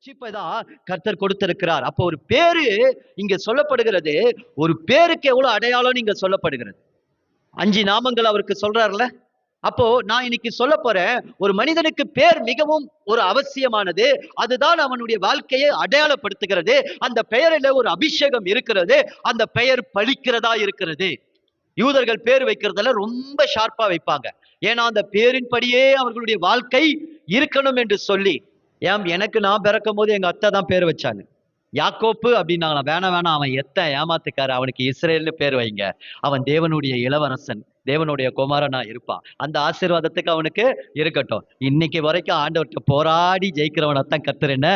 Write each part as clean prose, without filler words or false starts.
ரட்சிப்பைதான் கர்த்தர் கொடுத்திருக்கிறார். அப்போ ஒரு பேரு இங்க சொல்லப்படுகிறது. ஒரு பேருக்கு எவ்வளவு அடையாளம் இங்க சொல்லப்படுகிறது. 5 நாமங்கள் அவருக்கு சொல்றாருல. அப்போ நான் இன்னைக்கு சொல்ல போறேன். ஒரு மனிதனுக்கு பேர் மிகவும் ஒரு அவசியமானது. அதுதான் அவனுடைய வாழ்க்கையை அடையாளப்படுத்துகிறது. அந்த பெயரில ஒரு அபிஷேகம் இருக்கிறது. அந்த பெயர் பலிக்கிறதா இருக்கிறது. யூதர்கள் பேர் வைக்கிறதுல ரொம்ப ஷார்ப்பா வைப்பாங்க. ஏன்னா அந்த பேரின்படியே அவர்களுடைய வாழ்க்கை இருக்கணும் என்று சொல்லி. எனக்கு நான் பிறக்கும் போது எங்க அத்தை தான் பேர் வச்சாங்க. யாக்கோப்பு அப்படின்னாங்களாம். வேணாம் வேணாம், அவன் ஏமாத்துக்காரு, அவனுக்கு இஸ்ரேல்னு பேர் வைங்க. அவன் தேவனுடைய இளவரசன், தேவனுடைய குமாரனா இருப்பான். அந்த ஆசீர்வாதத்துக்கு அவனுக்கு இருக்கட்டும். இன்னைக்கு வரைக்கும் ஆண்டவர்கிட்ட போராடி ஜெயிக்கிறவனத்தான் கர்த்தர் என்ன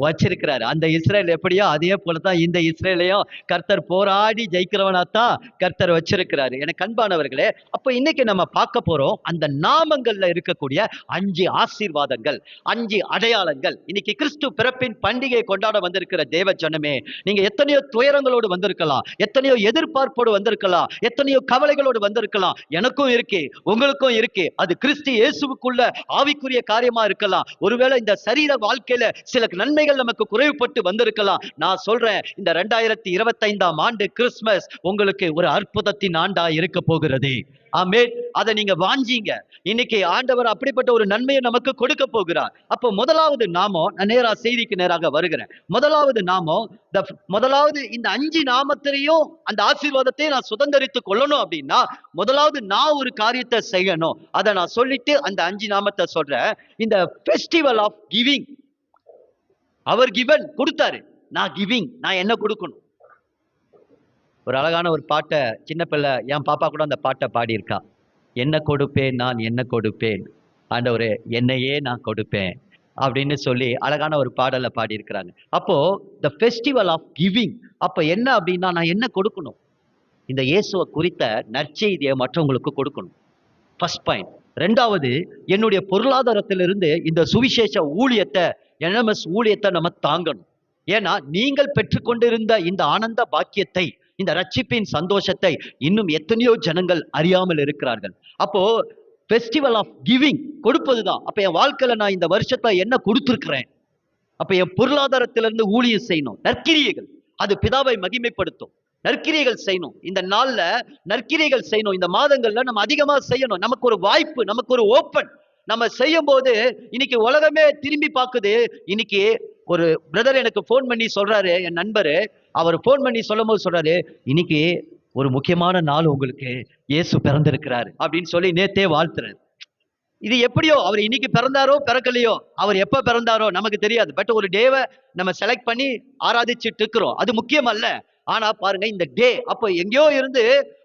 வச்சிருக்கிறாரு. அந்த இஸ்ரேல் எப்படியோ அதே போலதான் இந்த இஸ்ரேலையும் கர்த்தர் போராடி ஜெயிக்கிறவனாத்தான் கர்த்தர் வச்சிருக்கிறாரு. எனக்கு அன்பானவர்களே, அப்ப இன்னைக்கு நம்ம பார்க்க போறோம் அந்த நாமங்கள்ல இருக்கக்கூடிய 5 ஆசீர்வாதங்கள், 5 அடையாளங்கள். இன்னைக்கு கிறிஸ்து பிறப்பின் பண்டிகை கொண்டாட வந்திருக்கிற தேவ ஜனமே, நீங்க எத்தனையோ துயரங்களோடு வந்திருக்கலாம், எத்தனையோ எதிர்பார்ப்போடு வந்திருக்கலாம், எத்தனையோ கவலைகளோடு வந்திருக்கலாம். எனக்கும் இருக்கு, உங்களுக்கும் இருக்கு. அது கிறிஸ்து இயேசுவுக்குள்ள ஆவிக்குரிய காரியமா இருக்கலாம். ஒருவேளை இந்த சரீர வாழ்க்கையில சில நன்மைகள் நமக்கு குறைவுபட்டு வந்திருக்கலாம். நான் சொல்றேன், இந்த 2025ஆம் ஆண்டு கிறிஸ்துமஸ் உங்களுக்கு ஒரு அற்புதத்தின் ஆண்டா இருக்க போகிறது. ஆமென். அதை நீங்க வாஞ்சிங்க. இன்னைக்கு ஆண்டவர் அப்படிப்பட்ட ஒரு நன்மையை நமக்கு கொடுக்க போகிறார். அப்போ முதலாவது நாமம், நான் நேரா செய்திக்கு நேராக வருகிறேன். முதலாவது இந்த 5 நாமத்திலையும் அந்த ஆசீர்வாதத்தை நான் சுதந்திரித்துக் கொள்ளணும் அப்படின்னா, முதலாவது நான் ஒரு காரியத்தை செய்யணும். அதை நான் சொல்லிட்டு அந்த 5 நாமத்தை சொல்றேன். இந்த ஃபெஸ்டிவல் ஆஃப் கிவிங். அவர் கிவன் கொடுத்தாரு, நான் கிவிங், நான் என்ன கொடுக்கணும். ஒரு அழகான ஒரு பாட்டை சின்ன பிள்ளை என் பாப்பா கூட அந்த பாட்டை பாடியிருக்கா. என்ன கொடுப்பேன் நான், என்ன கொடுப்பேன் ஆண்டவரே, என்னையே நான் கொடுப்பேன் அப்படின்னு சொல்லி அழகான ஒரு பாடலை பாடியிருக்கிறாங்க. அப்போ த ஃபெஸ்டிவல் ஆஃப் கிவிங். அப்ப என்ன அப்படின்னா, நான் என்ன கொடுக்கணும்? இந்த இயேசுவை குறித்த நற்செய்தியை மற்றவங்களுக்கு கொடுக்கணும். First point. ரெண்டாவது, என்னுடைய பொருளாதாரத்திலிருந்து இந்த சுவிசேஷ ஊழியத்தை, என்எம்எஸ் ஊழியத்தை நம்ம தாங்கணும். ஏன்னா நீங்கள் பெற்றுக்கொண்டிருந்த இந்த ஆனந்த பாக்கியத்தை, இந்த ரட்சிப்பின் சந்தோஷத்தை இன்னும் எத்தனையோ ஜனங்கள் அறியாமல் இருக்கிறார்கள். அப்போ ஃபெஸ்டிவல் ஆஃப் கிவிங் கொடுப்பதுதான். அப்ப என் வாழ்க்கையில நான் இந்த வருஷத்துல என்ன கொடுத்திருக்கிறேன்? அப்ப என் பொருளாதாரத்திலிருந்து ஊழியம் செய்யணும். நற்கிரியைகள், அது பிதாவை மகிமைப்படுத்தும். நற்கிரியைகள் செய்யணும். இந்த நாள்ல நற்கிரியைகள் செய்யணும். இந்த மாதங்கள்ல நம்ம அதிகமா செய்யணும். நமக்கு ஒரு வாய்ப்பு, நமக்கு ஒரு ஓப்பன். நம்ம செய்யும் போது இன்னைக்கு உலகமே திரும்பி பார்க்குது. இன்னைக்கு ஒரு பிரதர் எனக்கு போன் பண்ணி சொல்றாரு, என் நண்பரு, அவர் போன் பண்ணி சொல்லும் போது சொல்றாரு, இன்னைக்கு ஒரு முக்கியமான நாள், உங்களுக்கு இயேசு பிறந்திருக்கிறாரு அப்படின்னு சொல்லி நேத்தே வாழ்த்துறாரு. இது எப்படியோ, அவர் இன்னைக்கு பிறந்தாரோ பிறக்கலையோ, அவர் எப்ப பிறந்தாரோ நமக்கு தெரியாது. பட் ஒரு டேவை நம்ம செலக்ட் பண்ணி ஆராதிச்சுட்டு இருக்கிறோம். அது முக்கியம் அல்ல. ஆனா பாருங்க, இந்த டே அப்போ எங்கேயோ இருந்து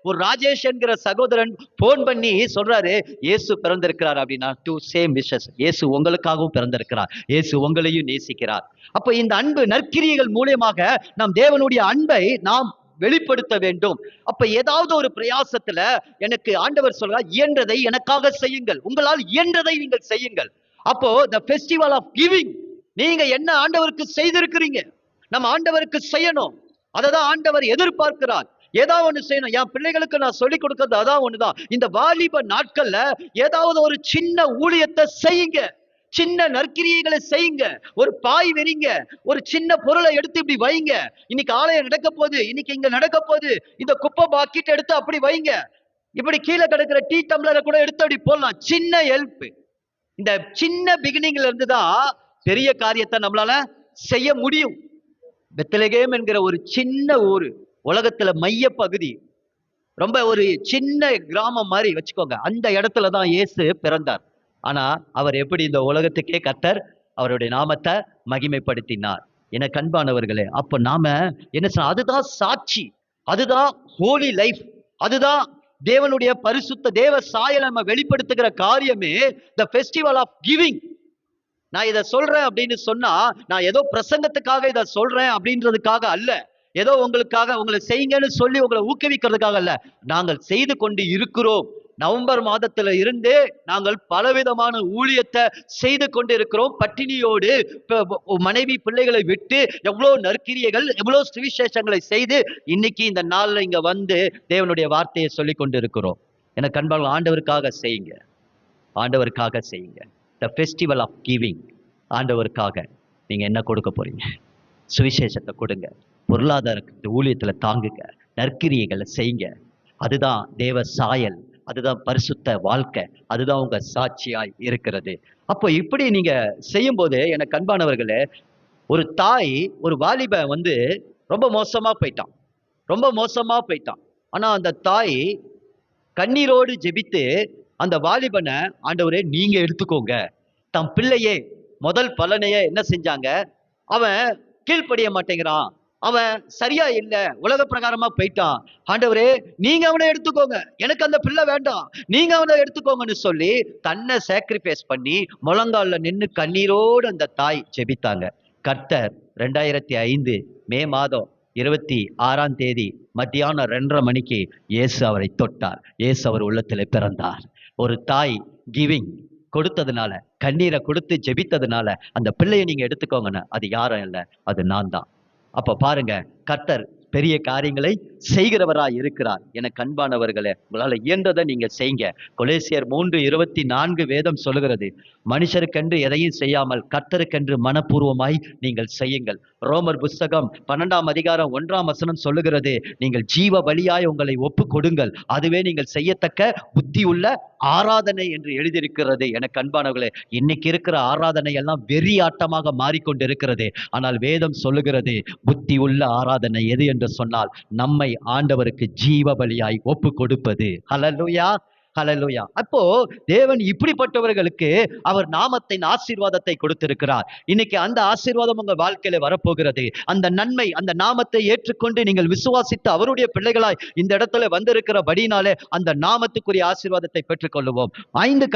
ஒரு ராஜேஷ் என்கிற சகோதரன் போன் பண்ணி சொல்றாரு, இயேசு பிறந்திருக்கிறார் அப்படின்னா, டு சேம் விஷஸ், இயேசு உங்களுக்காகவும் பிறந்திருக்கிறார், இயேசு உங்களையும் நேசிக்கிறார். அப்ப இந்த அன்பு நற்கிரியைகள் மூலியமாக நாம் தேவனுடைய அன்பை நாம் வெளிப்படுத்த வேண்டும். அப்ப ஏதாவது ஒரு பிரயாசத்துல எனக்கு ஆண்டவர் சொல்றார், இயன்றதை எனக்காக செய்யுங்கள், உங்களால் இயன்றதை நீங்கள் செய்யுங்கள். அப்போ த ஃபெஸ்டிவல் ஆஃப் கிவிங், நீங்க என்ன ஆண்டவருக்கு செய்திருக்கிறீங்க, நம்ம ஆண்டவருக்கு செய்யணும். அததான் ஆண்டவர் எதிர்பார்க்கிறார். ஏதாவது ஒண்ணு செய்யணும். என் பிள்ளைகளுக்கு நான் சொல்லிக் கொடுக்கிறது அதான் ஒண்ணுதான். இந்த வாலிப நாட்கள்ல ஏதாவது ஒரு சின்ன ஊழியத்தை செய்யுங்க, சின்ன நற்கிரியைகளை செய்யுங்க. ஒரு பாய் வெறிங்க, ஒரு சின்ன பொருளை எடுத்து இப்படி வைங்க. இன்னைக்கு ஆலயம் நடக்க போகுது, இன்னைக்கு இங்க நடக்க போகுது, இந்த குப்பை பாக்கெட் எடுத்து அப்படி வைங்க. இப்படி கீழே கிடக்கிற டீ டம்ளரை கூட எடுத்து அப்படி போடலாம். சின்ன ஹெல்ப். இந்த சின்ன பிகினிங்ல இருந்துதான் பெரிய காரியத்தை நம்மளால செய்ய முடியும். பெத்லகேம் என்கிற ஒரு சின்ன ஊரு, உலகத்துல மைய பகுதி, ரொம்ப ஒரு சின்ன கிராமம் மாதிரி வச்சுக்கோங்க. அந்த இடத்துலதான் இயேசு பிறந்தார். ஆனா அவர் எப்படி இந்த உலகத்துக்கே கர்த்தர் அவருடைய நாமத்தை மகிமைப்படுத்தினார். என கண்பானவர்களே, அப்ப நாம என்ன சொல்ல, அதுதான் சாட்சி, அதுதான் ஹோலி லைஃப், அதுதான் தேவனுடைய பரிசுத்த தேவ சாயலை நம்ம வெளிப்படுத்துகிற காரியமே த ஃபெஸ்டிவல் ஆஃப் கிவிங். நான் இதை சொல்றேன் அப்படின்னு சொன்னா, நான் ஏதோ பிரசங்கத்துக்காக இதை சொல்றேன் அப்படின்றதுக்காக அல்ல, ஏதோ உங்களுக்காக உங்களை செய்யுங்கன்னு சொல்லி உங்களை ஊக்குவிக்கிறதுக்காக அல்ல. நாங்கள் செய்து கொண்டு இருக்கிறோம். நவம்பர் மாதத்துல இருந்து நாங்கள் பலவிதமான ஊழியத்தை செய்து கொண்டு இருக்கிறோம். பட்டினியோடு மனைவி பிள்ளைகளை விட்டு எவ்வளவு நற்கிரியைகள், எவ்வளவு சுவிசேஷங்களை செய்து இன்னைக்கு இந்த நாள்ல இங்க வந்து தேவனுடைய வார்த்தையை சொல்லி கொண்டு இருக்கிறோம். எனக்கு அன்பான ஆண்டவருக்காக செய்யுங்க, ஆண்டவருக்காக செய்யுங்க. த ஃபெஸ்டிவல் ஆஃப் கிவிங், ஆண்டவருக்காக. நீங்க என்ன கொடுக்க போறீங்க? சுவிசேஷத்தை கொடுங்க, பொருளாதாரத்தை ஊழியத்துல தாங்குங்க, நற்கிரியைகளை செய்யுங்க. அதுதான் தேவ சாயல், அதுதான் பரிசுத்த வாழ்க்கை, அதுதான் உங்க சாட்சியாய் இருக்கிறது. அப்போ இப்படி நீங்க செய்யும்போது எனக்கு அன்பானவர்களே, ஒரு தாய் ஒரு வாலிபன் வந்து ரொம்ப மோசமா போயிட்டான், ரொம்ப மோசமா போயிட்டான். ஆனா அந்த தாய் கண்ணீரோடு ஜெபித்து அந்த வாலிபனை, ஆண்டவரே நீங்க எடுத்துக்கோங்க. தம் பிள்ளையே முதல் பலனையே என்ன செஞ்சாங்க? அவன் கீழ்ப்படிய மாட்டேங்கிறான், அவன் சரியா இல்ல, உலக பிரகாரமா போயிட்டான். ஆண்டவரே நீங்க அவனை எடுத்துக்கோங்க, எனக்கு அந்த பிள்ளை வேண்டாம், நீங்க அவனை எடுத்துக்கோங்கன்னு சொல்லி தன்னை சாக்ரிஃபைஸ் பண்ணி முழங்கால்ல நின்னு கண்ணீரோடு அந்த தாய் ஜெபித்தாங்க. கர்த்தர் 2005 மே மாதம் 26ஆம் தேதி மத்தியானம் 2:30 மணிக்கு இயேசு அவரை தொட்டார். இயேசு அவர் உள்ளத்திலே பிறந்தார். ஒரு தாய் கிவிங் கொடுத்ததுனால, கண்ணீரை கொடுத்து ஜெபித்ததுனால அந்த பிள்ளையை நீங்க எடுத்துக்கோங்கன்னு, அது யாரும் இல்லை, அது நான் தான். அப்ப பாருங்க, கர்த்தர் பெரிய காரியங்களை செய்கிறவராய் இருக்கிறார். எனக்கு அன்பானவர்களே, உங்களால இயன்றதை நீங்க செய்யுங்க. கொலேசியர் 3:24 வேதம் சொல்லுகிறது, மனுஷருக்கென்று எதையும் செய்யாமல் கர்த்தருக்கென்று மனப்பூர்வமாய் நீங்கள் செய்யுங்கள். ரோமர் புஸ்தகம் 12ஆம் அதிகாரம் 1ஆம் வசனம் சொல்லுகிறது, நீங்கள் ஜீவ பலியாய் உங்களை ஒப்பு கொடுங்கள், அதுவே நீங்கள் செய்யத்தக்க புத்தி உள்ள ஆராதனை என்று எழுதியிருக்கிறது. எனக்கு அன்பானவர்களே, இன்னைக்கு இருக்கிற ஆராதனை எல்லாம் வெறி ஆட்டமாக மாறிக்கொண்டிருக்கிறது. ஆனால் வேதம் சொல்லுகிறது, புத்தி உள்ள ஆராதனை எது என்று சொன்னால் நம்மை ஆண்டவருக்கு ஜீவ பலியாய் ஒப்பு கொடுப்பது. ஹல்லேலூயா, ஹல்லேலூயா. அப்போ தேவன் இப்படிப்பட்டவர்களுக்கு அவர் நாமத்தின் ஆசீர்வாதத்தை கொடுத்திருக்கிறார். இன்னைக்கு அந்த ஆசீர்வாதம் உங்க வாழ்க்கையில வரப்போகிறது. அந்த நன்மை, அந்த நாமத்தை ஏற்றுக்கொண்டு நீங்கள் விசுவாசித்து அவருடைய பிள்ளைகளாய் இந்த இடத்துல வந்திருக்கிறபடினாலே அந்த நாமத்துக்குரிய ஆசீர்வாதத்தை பெற்றுக்கொள்ளுவோம். 5